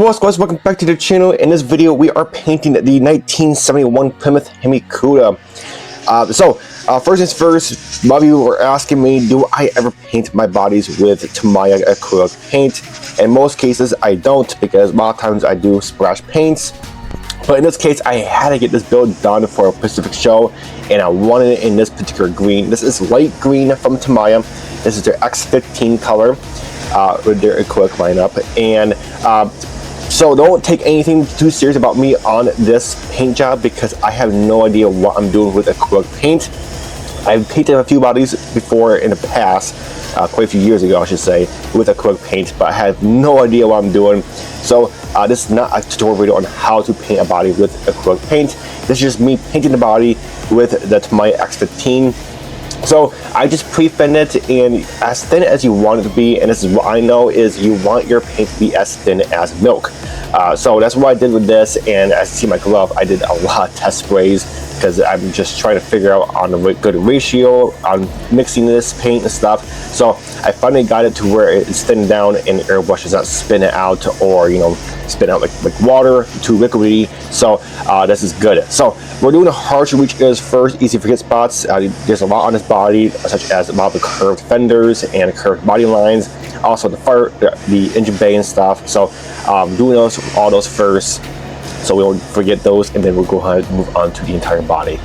what's guys, welcome back to the channel. In this video we are painting the 1971 Plymouth Hemi Cuda. First things first, a lot of you were asking me, do I ever paint my bodies with Tamiya acrylic paint? In most cases I don't, because a lot of times I do splash paints. But in this case, I had to get this build done for a Pacific show, and I wanted it in this particular green. This is light green from Tamiya. This is their X15 color with their acrylic lineup. And so don't take anything too serious about me on this paint job, because I have no idea what I'm doing with acrylic paint. I've painted a few bodies before in the past, quite a few years ago I should say, with acrylic paint, but I have no idea what I'm doing. So this is not a tutorial video on how to paint a body with acrylic paint. This is just me painting the body with the Tamiya X15. So I just pre-thinned it, and as thin as you want it to be, and this is what I know, is you want your paint to be as thin as milk. So that's what I did with this, and as you see my glove, I did a lot of test sprays, because I'm just trying to figure out on a good ratio on mixing this paint and stuff. So I finally got it to where it's thinned down and Airbrush does not spin it out, or spin out like water, too liquidy. So this is good. So we're doing a hard to reach areas first, easy to hit spots. There's a lot on this body, such as a lot of the curved fenders and curved body lines, also the engine bay and stuff. So doing all those first, so we won't forget those, and then we'll go ahead and move on to the entire body.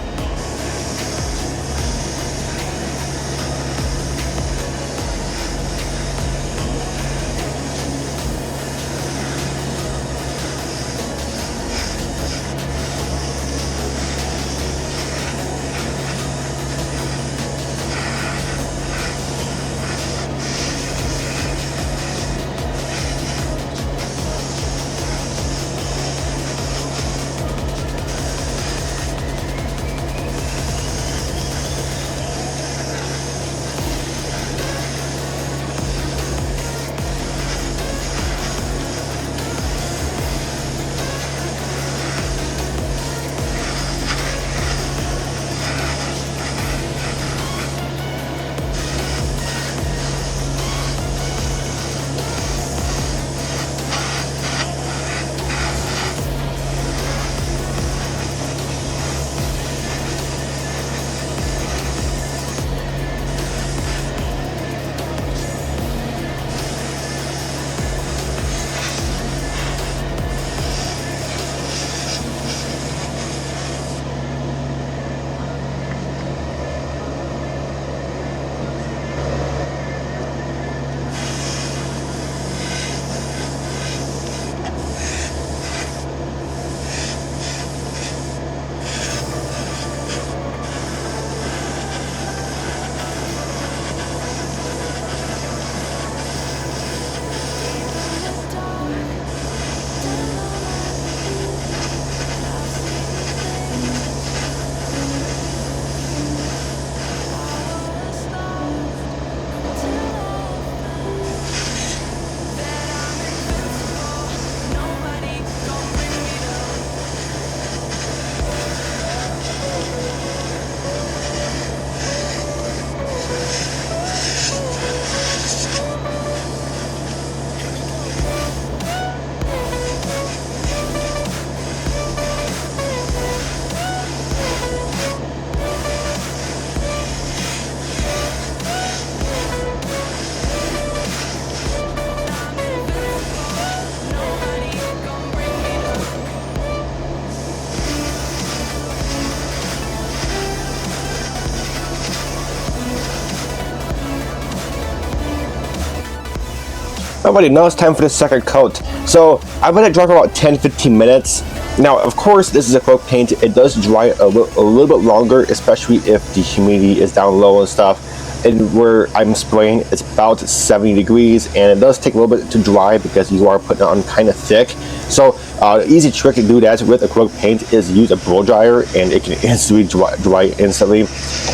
Alrighty, now it's time for the second coat. So I'm going to dry for about 10-15 minutes. Now, of course, this is acrylic paint. It does dry a little bit longer, especially if the humidity is down low and stuff. And where I'm spraying, it's about 70 degrees, and it does take a little bit to dry because you are putting it on kind of thick. So easy trick to do that with acrylic paint is use a blow dryer, and it can instantly dry instantly.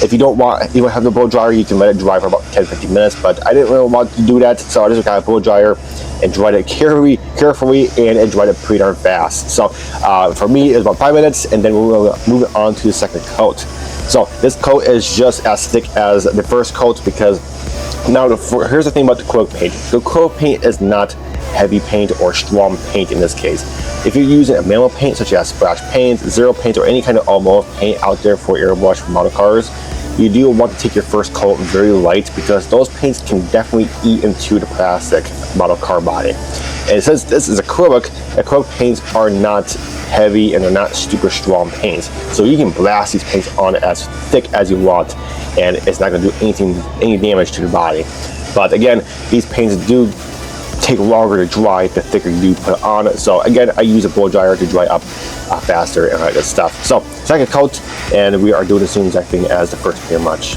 If you don't have the blow dryer, you can let it dry for about 10-15 minutes, but I didn't really want to do that, so I just got a blow dryer and dried it carefully, and it dried it pretty darn fast. So for me, it was about 5 minutes, and then we'll move on to the second coat. So this coat is just as thick as the first coat, because now here's the thing about the acrylic paint. The acrylic paint is not heavy paint or strong paint in this case. If you're using a manual paint such as splash paint, zero paint, or any kind of automotive paint out there for airbrush for model cars, you do want to take your first coat very light because those paints can definitely eat into the plastic model car body. And since this is acrylic paints are not heavy and they're not super strong paints. So you can blast these paints on as thick as you want and it's not going to do any damage to the body. But again, these paints do take longer to dry the thicker you put it on. So again, I use a blow dryer to dry up faster and all that good stuff. So second coat, and we are doing the same exact thing as the first pretty much.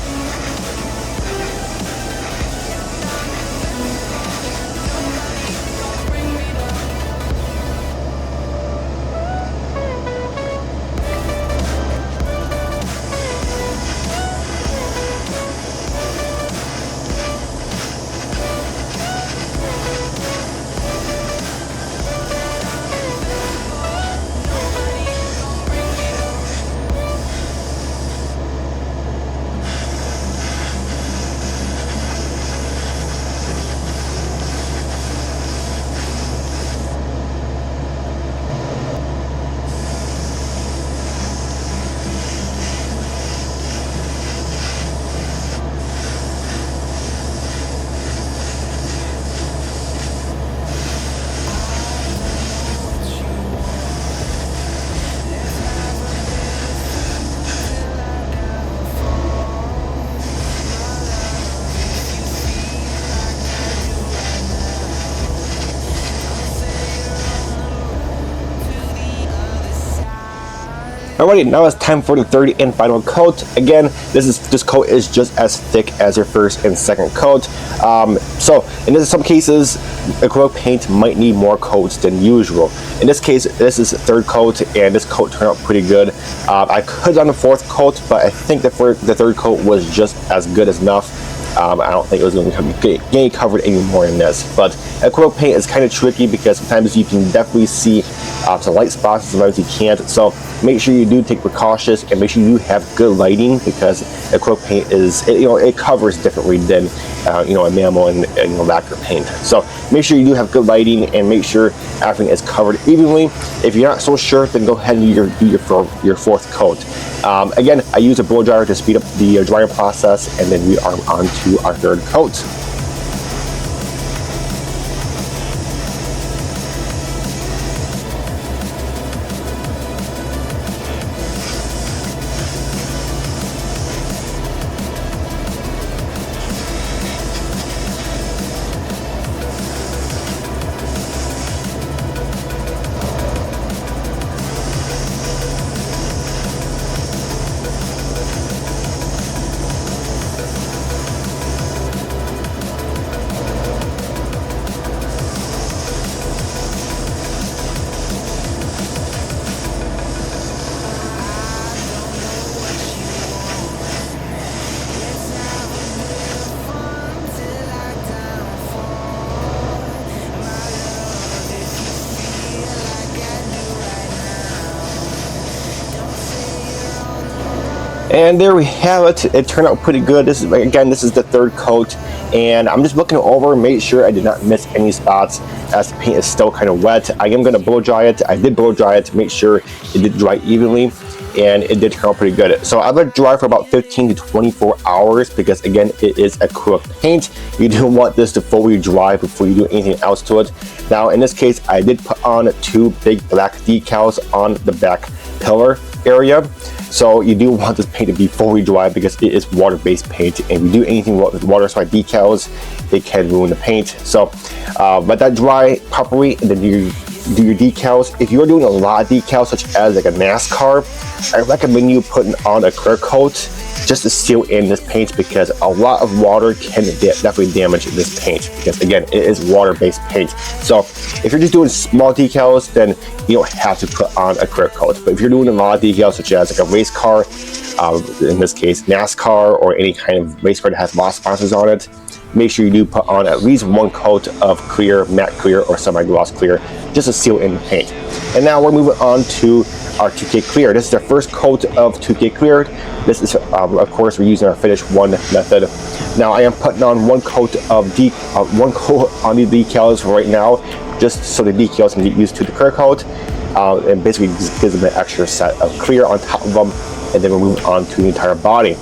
Alrighty, now it's time for the third and final coat. Again, this coat is just as thick as your first and second coat. So in some cases, acrylic paint might need more coats than usual. In this case, this is the third coat, and this coat turned out pretty good. I could have done the fourth coat, but I think the third coat was just as good as enough. I don't think it was going to get covered any more in this. But acrylic paint is kind of tricky because sometimes you can definitely see some light spots, sometimes you can't. So make sure you do take precautions and make sure you have good lighting because acrylic paint it covers differently than a enamel and lacquer paint. So make sure you do have good lighting and make sure everything is covered evenly. If you're not so sure, then go ahead and do your fourth coat. Again, I use a blow dryer to speed up the drying process, and then we are on to our third coat. And there we have it. It turned out pretty good. This is the third coat, and I'm just looking over, make sure I did not miss any spots as the paint is still kind of wet. I am going to blow dry it. I did blow dry it to make sure it did dry evenly, and it did turn out pretty good. So I let it dry for about 15 to 24 hours because again, it is acrylic paint. You do want this to fully dry before you do anything else to it. Now in this case, I did put on 2 big black decals on the back pillar area. So you do want this paint to be fully dry because it is water-based paint, and if you do anything with water-side decals, it can ruin the paint. So let that dry properly, and then you do your decals. If you're doing a lot of decals, such as like a NASCAR, I recommend you putting on a clear coat just to seal in this paint because a lot of water can definitely damage this paint because again, it is water-based paint. So if you're just doing small decals, then you don't have to put on a clear coat. But if you're doing a lot of decals, such as like a race car, in this case NASCAR, or any kind of race car that has lost sponsors on it, make sure you do put on at least 1 coat of clear, matte clear, or semi-gloss clear just to seal in the paint. And now we're moving on to our 2K Clear. This is our first coat of 2K Clear. This is, of course, we're using our finish 1 method. Now I am putting on one coat on the decals right now, just so the decals can get used to the clear coat, and basically just gives them an extra set of clear on top of them, and then we're moving on to the entire body.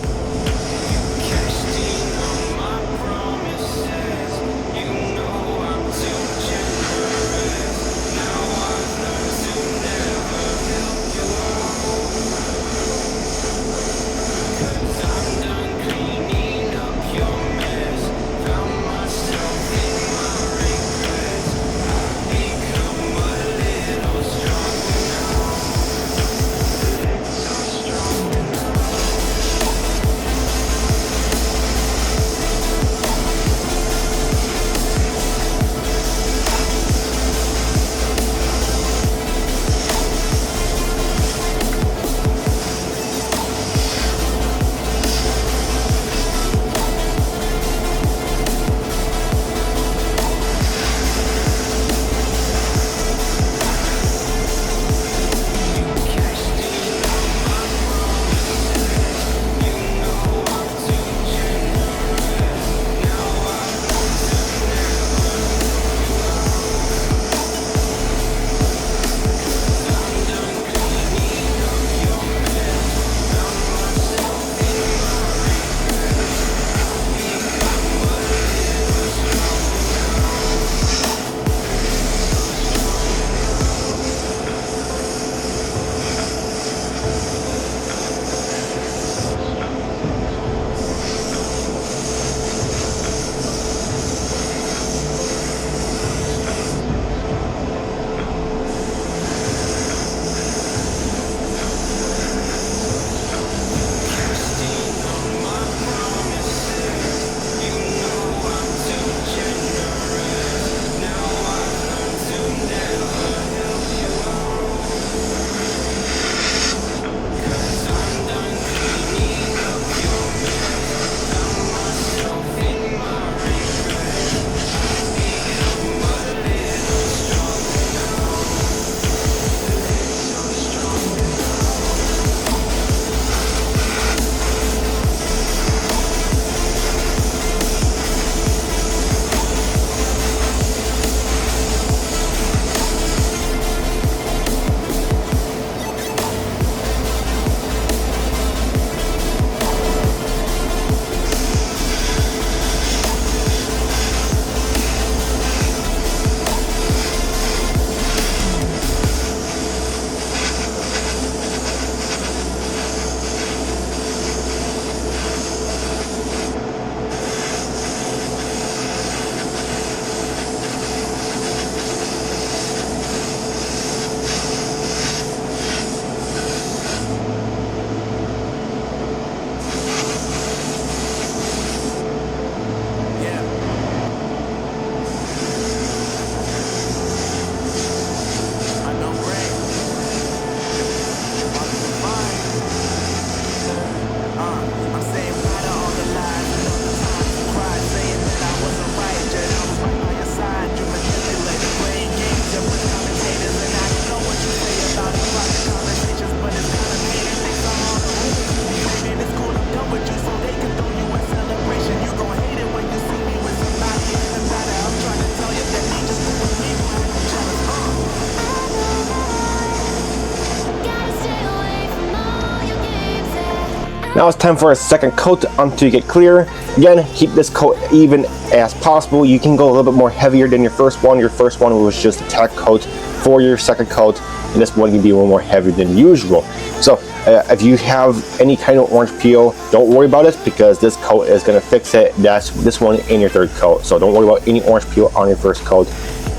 Now it's time for a second coat until you get clear. Again, keep this coat even as possible. You can go a little bit more heavier than your first one. Your first one was just a tack coat for your second coat, and this one can be a little more heavier than usual. So if you have any kind of orange peel, don't worry about it, because this coat is going to fix it. That's this one in your third coat. So don't worry about any orange peel on your first coat.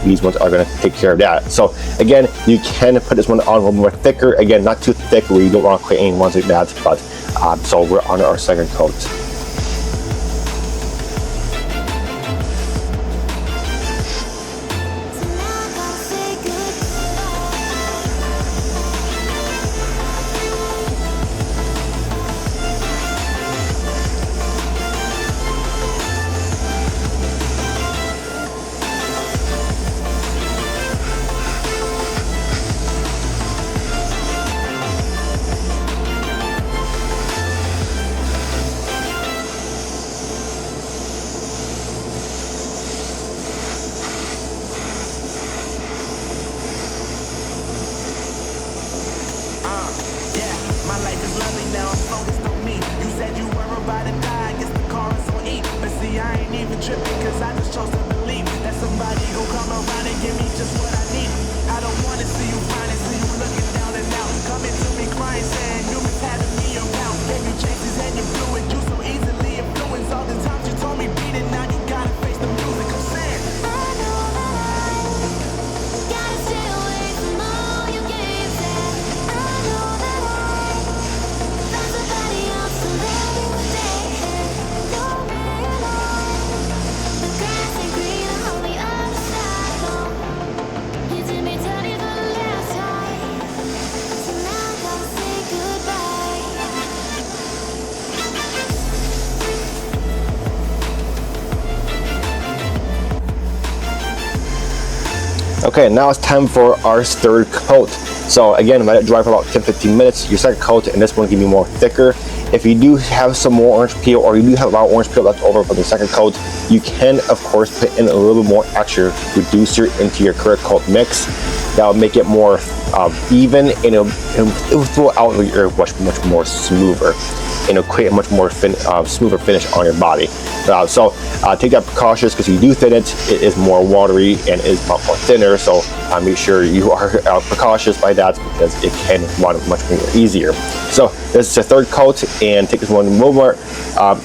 These ones are going to take care of that. So again, you can put this one on a little more thicker. Again, not too thick where you don't want to create any ones like that. But so we're on our second coat. Okay, now it's time for our third coat. So again, let it dry for about 10-15 minutes. Your second coat, and this one can be more thicker. If you do have some more orange peel, or you do have a lot of orange peel left over from the second coat, you can of course put in a little bit more extra reducer into your current coat mix. That'll make it more even, and it'll throw out your airbrush much more smoother, and it'll create a much more smoother finish on your body. So take that precautious, because if you do thin it, it is more watery and is much more thinner. So make sure you are precautious by that, because it can run much more easier. So this is the third coat, and take this one more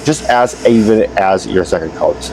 just as even as your second coat.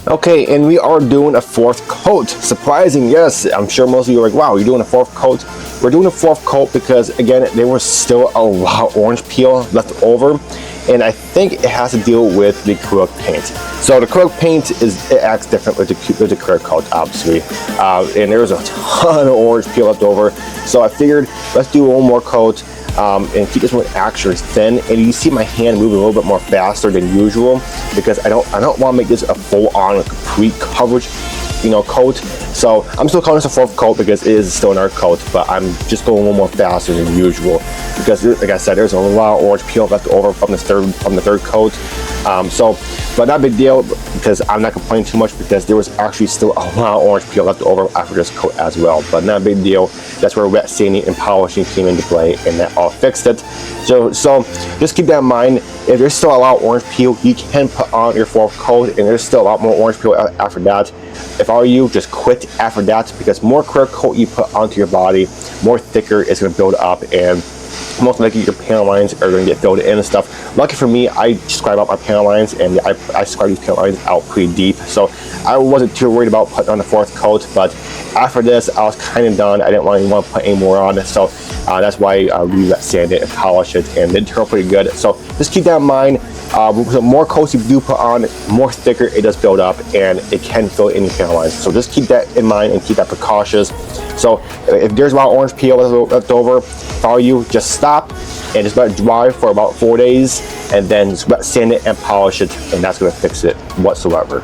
Okay, and we are doing a fourth coat. Surprising, yes. I'm sure most of you are like, wow, you're doing a fourth coat. We're doing a fourth coat because, again, there was still a lot of orange peel left over, and I think it has to deal with the acrylic paint. So the acrylic paint it acts different with the acrylic coat, obviously, and there's a ton of orange peel left over. So I figured, let's do one more coat. And keep this one actually thin, and you see my hand moving a little bit more faster than usual, because I don't want to make this a full-on complete coverage, coat. So I'm still calling this a fourth coat because it is still another coat, but I'm just going a little more faster than usual, because like I said, there's a lot of orange peel left over from the third coat. But not a big deal, because I'm not complaining too much, because there was actually still a lot of orange peel left over after this coat as well. But not a big deal. That's where wet sanding and polishing came into play, and that all fixed it. So just keep that in mind. If there's still a lot of orange peel, you can put on your fourth coat, and there's still a lot more orange peel after that. If I were you, just quit after that, because more clear coat you put onto your body, more thicker it's going to build up, and most likely your panel lines are going to get filled in and stuff. Lucky for me, I scribe out my panel lines, and I scribe these panel lines out pretty deep, so I wasn't too worried about putting on the fourth coat. But after this, I was kind of done. I didn't want to put any more on it, so that's why we wet sand it and polish it, and it turned out pretty good. So just keep that in mind. The more coats you do put on, more thicker it does build up, and it can fill in your panel lines. So just keep that in mind and keep that precautious. So if there's a lot of orange peel left over, if I were you, just stop, and just let it dry for about 4 days, and then just wet sand it and polish it, and that's going to fix it whatsoever.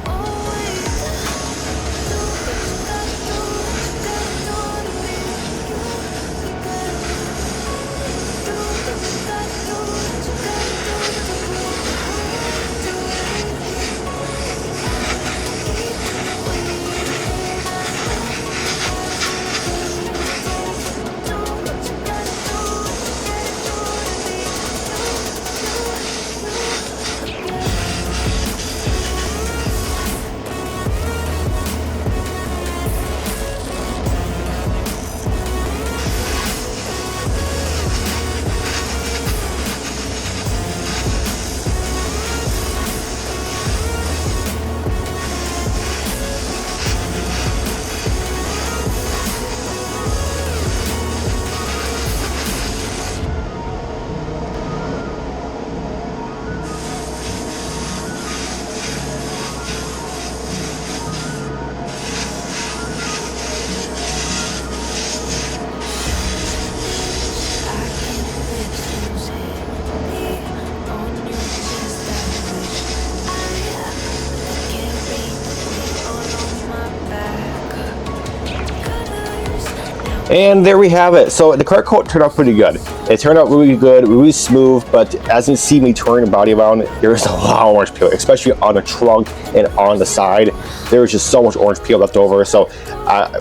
And there we have it. So the clear coat turned out pretty good. It turned out really good, really smooth, but as you see me turn the body around, there's a lot of orange peel, especially on the trunk and on the side. There was just so much orange peel left over. So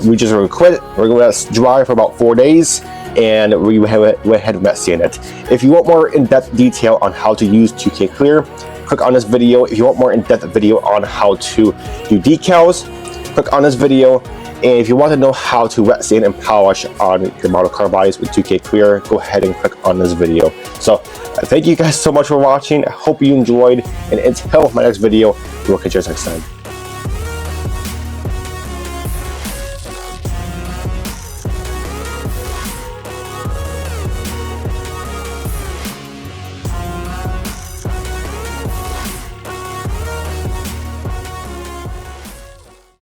we just going to quit. We're going to let it dry for about 4 days, and we went ahead and wet sand it. If you want more in-depth detail on how to use 2K Klear, click on this video. If you want more in-depth video on how to do decals, click on this video. And if you want to know how to wet sand and polish on your model car bodies with 2K Klear, go ahead and click on this video. So thank you guys so much for watching. I hope you enjoyed, and until my next video, we'll catch you guys next time.